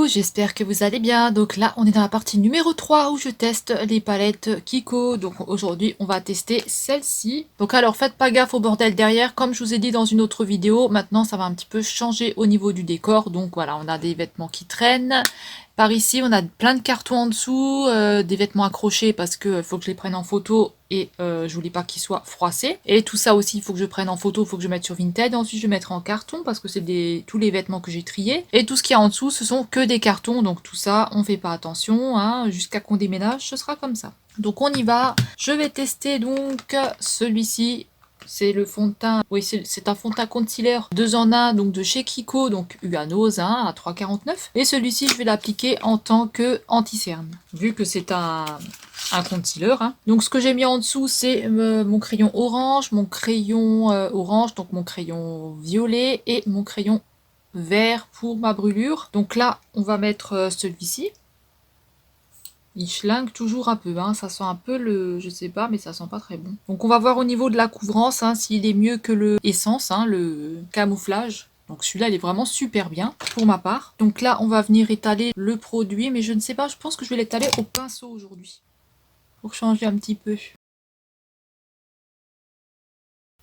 Coucou, j'espère que vous allez bien. Donc là, on est dans la partie numéro 3 où je teste les palettes Kiko. Donc aujourd'hui, on va tester celle-ci. Donc alors, faites pas gaffe au bordel derrière. Comme je vous ai dit dans une autre vidéo, maintenant, ça va un petit peu changer au niveau du décor. Donc voilà, on a des vêtements qui traînent. Par ici, on a plein de cartons en dessous, des vêtements accrochés parce que faut que je les prenne en photo et je voulais pas qu'ils soient froissés. Et tout ça aussi, il faut que je prenne en photo, il faut que je mette sur Vinted. Ensuite, je mettrai en carton parce que c'est tous les vêtements que j'ai triés. Et tout ce qu'il y a en dessous, ce sont que des cartons. Donc tout ça, on fait pas attention, hein, jusqu'à qu'on déménage, ce sera comme ça. Donc on y va. Je vais tester donc celui-ci. C'est le fond de teint, oui c'est un fond de teint concealer 2 en 1 donc de chez Kiko, donc Uanos hein, à 3,49. Et celui-ci je vais l'appliquer en tant que anti-cerne, vu que c'est un concealer. Hein. Donc ce que j'ai mis en dessous c'est mon crayon orange, donc mon crayon violet et mon crayon vert pour ma brûlure. Donc là on va mettre celui-ci. Il schlingue toujours un peu, hein. Ça sent un peu le... je sais pas, mais ça sent pas très bon. Donc on va voir au niveau de la couvrance, hein, s'il est mieux que le essence, hein, le camouflage. Donc celui-là, il est vraiment super bien, pour ma part. Donc là, on va venir étaler le produit, mais je ne sais pas, je pense que je vais l'étaler au pinceau aujourd'hui. Pour changer un petit peu.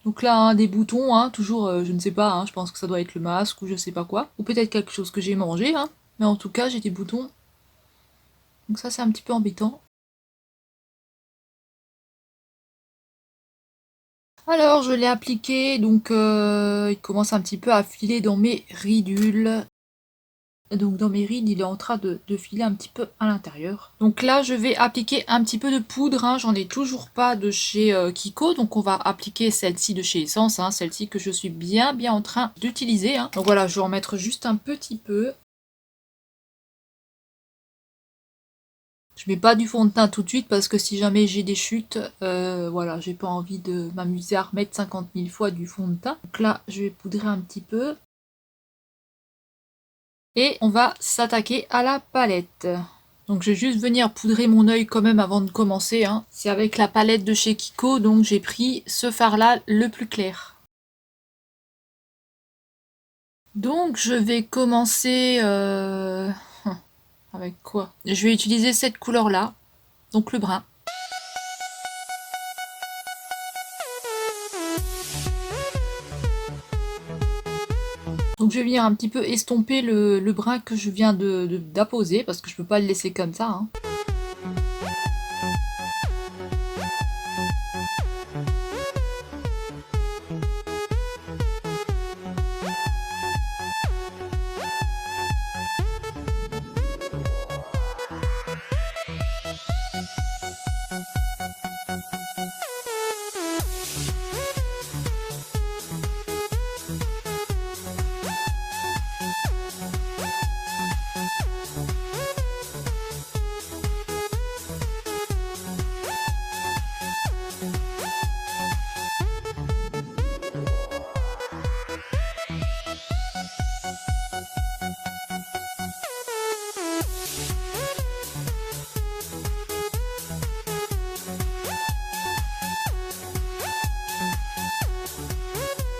Donc là, hein, des boutons, hein, toujours, je ne sais pas, hein, je pense que ça doit être le masque ou je sais pas quoi. Ou peut-être quelque chose que j'ai mangé, hein. Mais en tout cas, j'ai des boutons. Donc ça, c'est un petit peu embêtant. Alors, je l'ai appliqué, donc il commence un petit peu à filer dans mes ridules. Donc dans mes rides, il est en train de filer un petit peu à l'intérieur. Donc là, je vais appliquer un petit peu de poudre. Hein. J'en ai toujours pas de chez Kiko. Donc on va appliquer celle-ci de chez Essence. Hein. Celle-ci que je suis bien en train d'utiliser. Hein. Donc voilà, je vais en mettre juste un petit peu. Je mets pas du fond de teint tout de suite parce que si jamais j'ai des chutes, voilà, j'ai pas envie de m'amuser à remettre 50 000 fois du fond de teint. Donc là, je vais poudrer un petit peu. Et on va s'attaquer à la palette. Donc je vais juste venir poudrer mon œil quand même avant de commencer. Hein. C'est avec la palette de chez Kiko, donc j'ai pris ce fard là le plus clair. Donc je vais commencer avec quoi? Je vais utiliser cette couleur là, donc le brun. Donc je vais venir un petit peu estomper le brun que je viens d'apposer parce que je peux pas le laisser comme ça. Hein.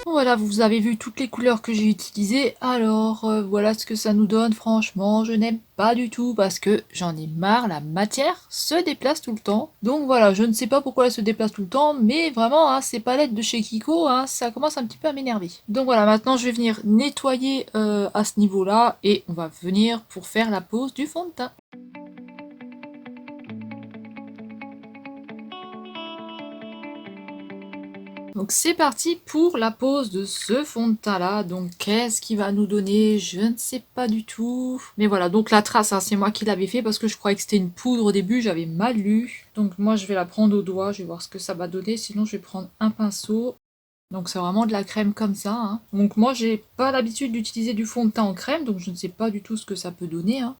Voilà, vous avez vu toutes les couleurs que j'ai utilisées. Alors, voilà ce que ça nous donne. Franchement, je n'aime pas du tout parce que j'en ai marre. La matière se déplace tout le temps. Donc voilà, je ne sais pas pourquoi elle se déplace tout le temps. Mais vraiment, hein, ces palettes de chez Kiko, hein, ça commence un petit peu à m'énerver. Donc voilà, maintenant je vais venir nettoyer à ce niveau-là. Et on va venir pour faire la pose du fond de teint. Donc c'est parti pour la pose de ce fond de teint là. Donc qu'est-ce qu'il va nous donner? Je ne sais pas du tout. Mais voilà, donc la trace, hein, c'est moi qui l'avais fait parce que je croyais que c'était une poudre au début, j'avais mal lu. Donc moi je vais la prendre au doigt, je vais voir ce que ça va donner. Sinon je vais prendre un pinceau. Donc c'est vraiment de la crème comme ça. Hein. Donc moi j'ai pas l'habitude d'utiliser du fond de teint en crème, donc je ne sais pas du tout ce que ça peut donner. Hein.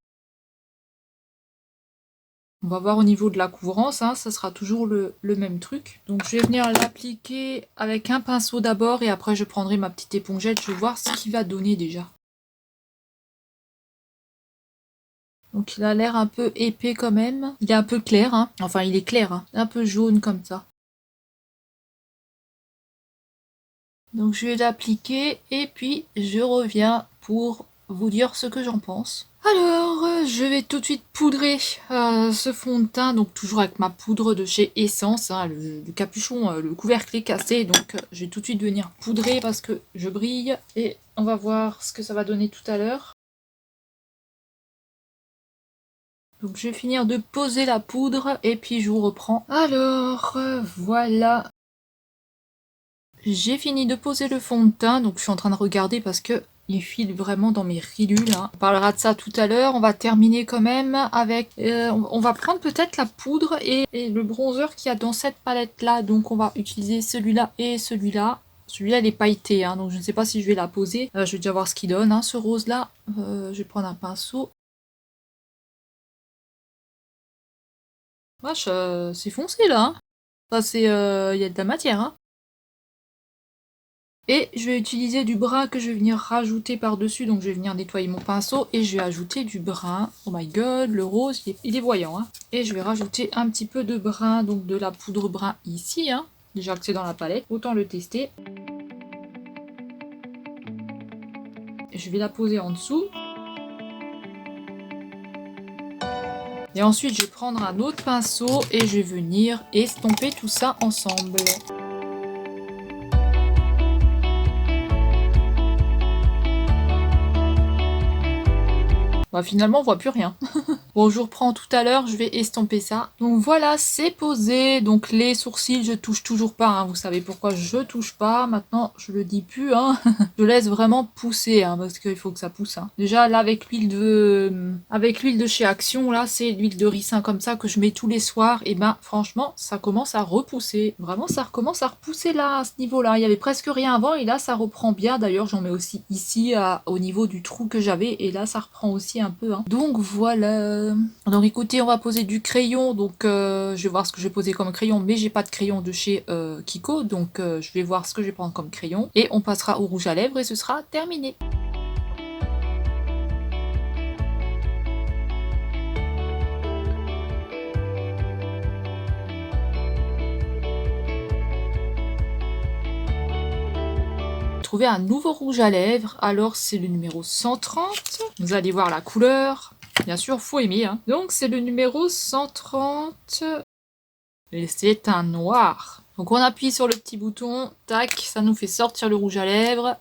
On va voir au niveau de la couvrance, hein, ça sera toujours le même truc. Donc je vais venir l'appliquer avec un pinceau d'abord et après je prendrai ma petite épongette, je vais voir ce qu'il va donner déjà. Donc il a l'air un peu épais quand même. Il est un peu clair, hein. Enfin il est clair, hein. Un peu jaune comme ça. Donc je vais l'appliquer et puis je reviens pour vous dire ce que j'en pense. Alors, je vais tout de suite poudrer ce fond de teint, donc toujours avec ma poudre de chez Essence, hein, le capuchon, le couvercle est cassé, donc je vais tout de suite venir poudrer parce que je brille, et on va voir ce que ça va donner tout à l'heure. Donc je vais finir de poser la poudre, et puis je vous reprends. Alors, voilà. J'ai fini de poser le fond de teint, donc je suis en train de regarder parce que il file vraiment dans mes ridules. Hein. On parlera de ça tout à l'heure. On va terminer quand même avec... on va prendre peut-être la poudre et le bronzer qu'il y a dans cette palette-là. Donc on va utiliser celui-là et celui-là. Celui-là, il est pailleté, hein, donc je ne sais pas si je vais la poser. Je vais déjà voir ce qu'il donne, hein, ce rose-là. Je vais prendre un pinceau. Wesh, c'est foncé, là. Hein. Enfin, c'est... il y a de la matière, hein. Et je vais utiliser du brun que je vais venir rajouter par-dessus. Donc je vais venir nettoyer mon pinceau et je vais ajouter du brun. Oh my god, le rose, il est voyant. Hein. Et je vais rajouter un petit peu de brun, donc de la poudre brun ici. Hein. Déjà que c'est dans la palette, autant le tester. Je vais la poser en dessous. Et ensuite, je vais prendre un autre pinceau et je vais venir estomper tout ça ensemble. Bah finalement on voit plus rien. Bon, je vous reprends tout à l'heure, je vais estomper ça. Donc voilà, c'est posé. Donc les sourcils, je touche toujours pas. Hein. Vous savez pourquoi je touche pas. Maintenant, je le dis plus. Hein. Je laisse vraiment pousser, hein, parce qu'il faut que ça pousse. Hein. Déjà là avec l'huile de chez Action, là c'est l'huile de ricin comme ça que je mets tous les soirs. Et ben franchement, ça commence à repousser. Vraiment, ça recommence à repousser là à ce niveau-là. Il y avait presque rien avant et là ça reprend bien. D'ailleurs, j'en mets aussi ici au niveau du trou que j'avais et là ça reprend aussi un peu. Hein. Donc voilà. Donc écoutez, on va poser du crayon, donc je vais voir ce que je vais poser comme crayon, mais j'ai pas de crayon de chez Kiko, donc je vais voir ce que je vais prendre comme crayon, et on passera au rouge à lèvres et ce sera terminé. Trouver un nouveau rouge à lèvres, alors c'est le numéro 130, vous allez voir la couleur. Bien sûr, faut aimer. Hein. Donc c'est le numéro 130. Et c'est un noir. Donc on appuie sur le petit bouton. Tac, ça nous fait sortir le rouge à lèvres.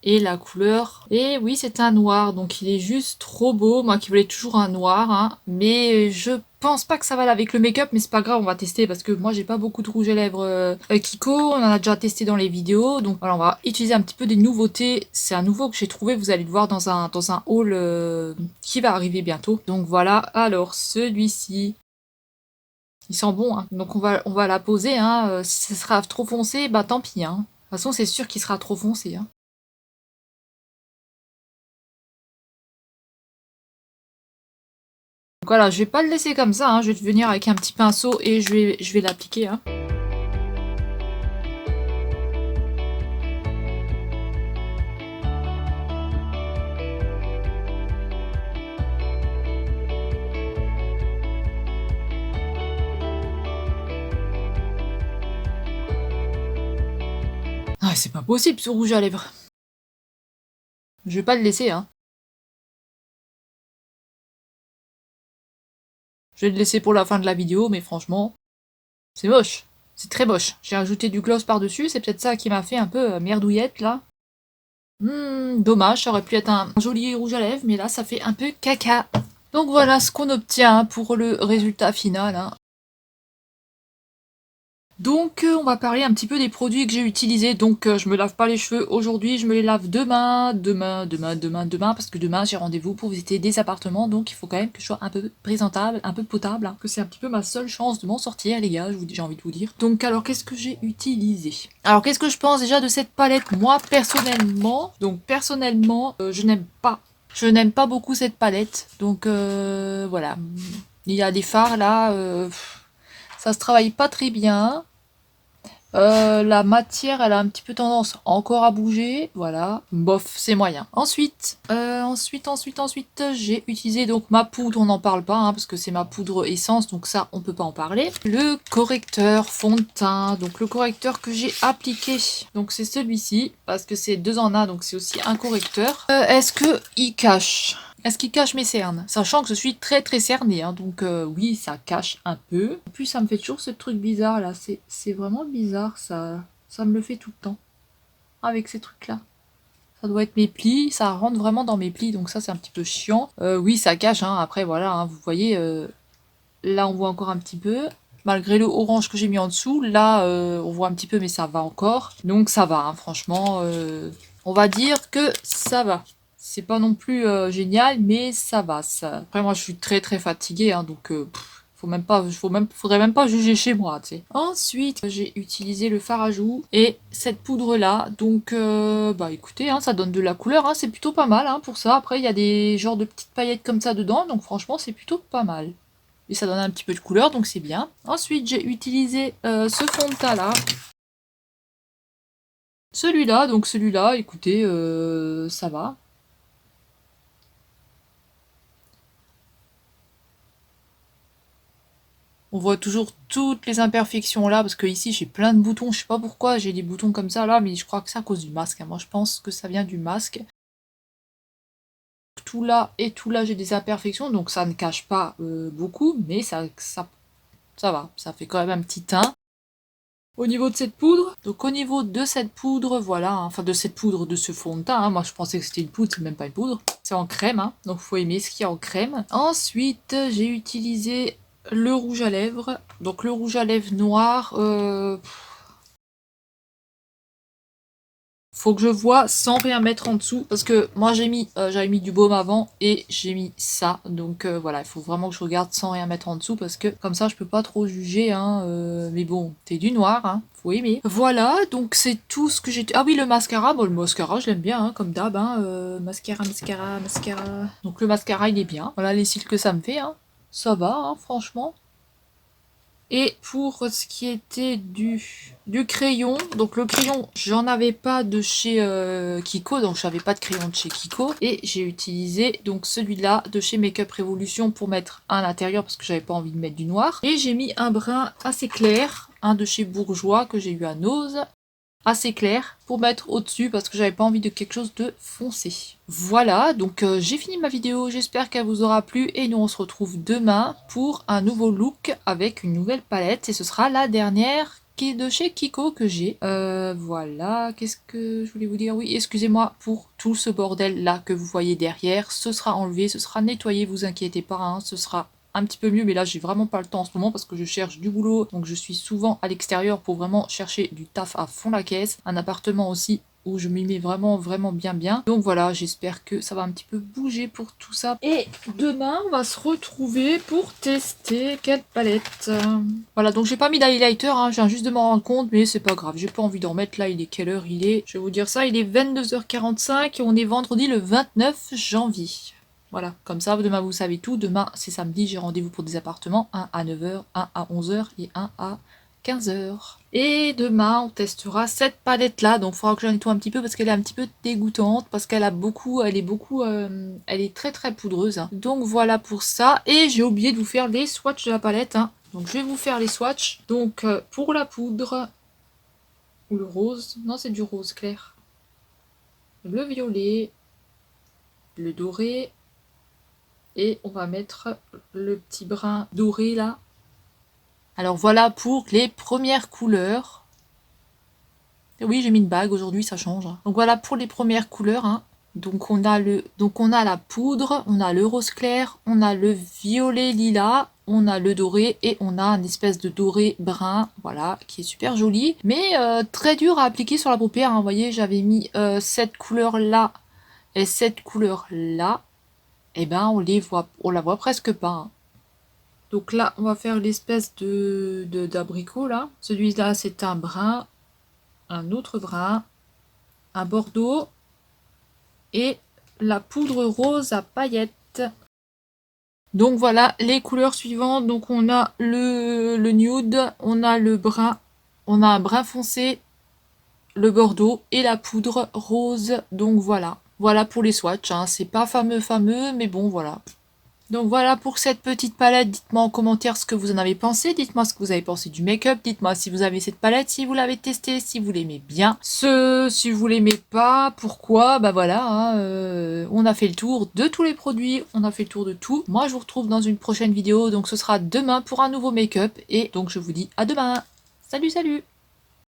Et la couleur. Et oui, c'est un noir. Donc il est juste trop beau. Moi qui voulais toujours un noir. Hein. Mais je pense pas que ça va aller avec le make-up. Mais c'est pas grave, on va tester. Parce que moi j'ai pas beaucoup de rouge à lèvres Kiko. On en a déjà testé dans les vidéos. Donc voilà, on va utiliser un petit peu des nouveautés. C'est un nouveau que j'ai trouvé. Vous allez le voir dans un haul qui va arriver bientôt. Donc voilà. Alors celui-ci. Il sent bon. Hein. Donc on va la poser. Hein. Si ça sera trop foncé, bah tant pis. Hein. De toute façon, c'est sûr qu'il sera trop foncé. Hein. Donc voilà, je vais pas le laisser comme ça, hein. Je vais venir avec un petit pinceau et je vais l'appliquer. Hein. Ah, c'est pas possible ce rouge à lèvres. Je vais pas le laisser, hein. Je vais le laisser pour la fin de la vidéo, mais franchement, c'est moche. C'est très moche. J'ai ajouté du gloss par-dessus, c'est peut-être ça qui m'a fait un peu merdouillette, là. Dommage, ça aurait pu être un joli rouge à lèvres, mais là, ça fait un peu caca. Donc voilà ce qu'on obtient pour le résultat final. Hein. Donc on va parler un petit peu des produits que j'ai utilisés. Donc je me lave pas les cheveux aujourd'hui, je me les lave demain, parce que demain j'ai rendez-vous pour visiter des appartements, donc il faut quand même que je sois un peu présentable, un peu potable, hein, que c'est un petit peu ma seule chance de m'en sortir les gars, j'ai envie de vous dire. Donc alors qu'est-ce que j'ai utilisé? Alors qu'est-ce que je pense déjà de cette palette? Moi personnellement, je n'aime pas. Je n'aime pas beaucoup cette palette, donc voilà. Il y a des fards là, ça se travaille pas très bien. La matière, elle a un petit peu tendance encore à bouger. Voilà. Bof, c'est moyen. Ensuite, j'ai utilisé donc ma poudre. On n'en parle pas, hein, parce que c'est ma poudre essence. Donc ça, on peut pas en parler. Le correcteur fond de teint. Donc le correcteur que j'ai appliqué. Donc c'est celui-ci. Parce que c'est 2 en 1. Donc c'est aussi un correcteur. Est-ce que il cache? Est-ce qu'il cache mes cernes? Sachant que je suis très très cernée, hein, donc oui, ça cache un peu. Et puis ça me fait toujours ce truc bizarre là, c'est vraiment bizarre, ça me le fait tout le temps. Avec ces trucs-là. Ça doit être mes plis, ça rentre vraiment dans mes plis, donc ça c'est un petit peu chiant. Oui, ça cache, hein, après voilà, hein, vous voyez, là on voit encore un petit peu. Malgré le orange que j'ai mis en dessous, là on voit un petit peu mais ça va encore. Donc ça va, hein, franchement, on va dire que ça va. C'est pas non plus génial, mais ça va. Ça... Après moi je suis très très fatiguée, hein, donc faudrait même pas juger chez moi, tu sais. Ensuite, j'ai utilisé le fard à joues et cette poudre là. Donc, bah écoutez, hein, ça donne de la couleur, hein, c'est plutôt pas mal hein, pour ça. Après, il y a des genres de petites paillettes comme ça dedans, donc franchement, c'est plutôt pas mal. Et ça donne un petit peu de couleur, donc c'est bien. Ensuite, j'ai utilisé ce fond de teint là. Celui-là, donc celui-là, écoutez, ça va. On voit toujours toutes les imperfections là, parce que ici j'ai plein de boutons, je sais pas pourquoi j'ai des boutons comme ça là, mais je crois que c'est à cause du masque, hein. Moi je pense que ça vient du masque. Tout là et tout là j'ai des imperfections, donc ça ne cache pas beaucoup, mais ça va, ça fait quand même un petit teint. Au niveau de cette poudre, donc au niveau de cette poudre, voilà, hein, enfin de cette poudre, de ce fond de teint, hein, moi je pensais que c'était une poudre, c'est même pas une poudre, c'est en crème, hein, donc faut aimer ce qu'il y a en crème. Ensuite, j'ai utilisé le rouge à lèvres, donc le rouge à lèvres noir, faut que je vois sans rien mettre en dessous, parce que moi j'avais mis du baume avant et j'ai mis ça, donc voilà, il faut vraiment que je regarde sans rien mettre en dessous, parce que comme ça je peux pas trop juger, hein, mais bon, c'est du noir, hein, faut aimer. Voilà, donc c'est tout ce que j'ai... Ah oui, le mascara, bon le mascara je l'aime bien, hein, comme d'hab, hein, mascara. Donc le mascara il est bien, voilà les cils que ça me fait, hein, ça va, hein, franchement. Et pour ce qui était du crayon, donc le crayon, j'en avais pas de chez Kiko, donc j'avais pas de crayon de chez Kiko. Et j'ai utilisé donc celui-là de chez Makeup Revolution pour mettre à l'intérieur parce que j'avais pas envie de mettre du noir. Et j'ai mis un brun assez clair, un de chez Bourjois que j'ai eu à Nose, assez clair pour mettre au-dessus parce que j'avais pas envie de quelque chose de foncé. Voilà, donc j'ai fini ma vidéo, j'espère qu'elle vous aura plu et nous on se retrouve demain pour un nouveau look avec une nouvelle palette et ce sera la dernière qui est de chez Kiko que j'ai. Voilà, qu'est-ce que je voulais vous dire? Oui, excusez-moi pour tout ce bordel là que vous voyez derrière, ce sera enlevé, ce sera nettoyé, vous inquiétez pas, hein, ce sera un petit peu mieux, mais là j'ai vraiment pas le temps en ce moment parce que je cherche du boulot, donc je suis souvent à l'extérieur pour vraiment chercher du taf à fond la caisse, un appartement aussi où je m'y mets vraiment bien. Donc voilà, j'espère que ça va un petit peu bouger pour tout ça. Et demain, on va se retrouver pour tester quelle palette. Voilà, donc j'ai pas mis d'highlighter, hein, je viens juste de m'en rendre compte, mais c'est pas grave, j'ai pas envie d'en mettre là, il est quelle heure il est? Je vais vous dire ça, il est 22h45 et on est vendredi le 29 janvier. Voilà, comme ça, demain vous savez tout. Demain, c'est samedi, j'ai rendez-vous pour des appartements. Un à 9h, un à 11h et un à 15h. Et demain, on testera cette palette-là. Donc, il faudra que je nettoie un petit peu parce qu'elle est un petit peu dégoûtante. Parce qu'elle a beaucoup, elle est très très poudreuse, hein. Donc, voilà pour ça. Et j'ai oublié de vous faire les swatchs de la palette, hein. Donc, je vais vous faire les swatchs. Donc, pour la poudre, ou le rose, non, c'est du rose clair. Le violet, le doré. Et on va mettre le petit brin doré là. Alors voilà pour les premières couleurs. Et oui, j'ai mis une bague aujourd'hui, ça change, hein. Donc voilà pour les premières couleurs, hein. Donc on a la poudre, on a le rose clair, on a le violet lilas, on a le doré et on a un espèce de doré brun, voilà, qui est super joli. Mais très dur à appliquer sur la paupière, hein. Vous voyez, j'avais mis cette couleur là et cette couleur là. Et ben on la voit presque pas, hein. Donc là, on va faire l'espèce d'abricot là. Celui-là, c'est un brun, un autre brun, un bordeaux et la poudre rose à paillettes. Donc voilà les couleurs suivantes. Donc on a le nude, on a le brun, on a un brun foncé, le bordeaux et la poudre rose. Donc voilà. Voilà pour les swatchs, hein. C'est pas fameux, mais bon, voilà. Donc voilà pour cette petite palette. Dites-moi en commentaire ce que vous en avez pensé. Dites-moi ce que vous avez pensé du make-up. Dites-moi si vous avez cette palette, si vous l'avez testée, si vous l'aimez bien. Si vous l'aimez pas, pourquoi? Bah voilà, hein, on a fait le tour de tous les produits. On a fait le tour de tout. Moi, je vous retrouve dans une prochaine vidéo. Donc ce sera demain pour un nouveau make-up. Et donc je vous dis à demain. Salut, salut!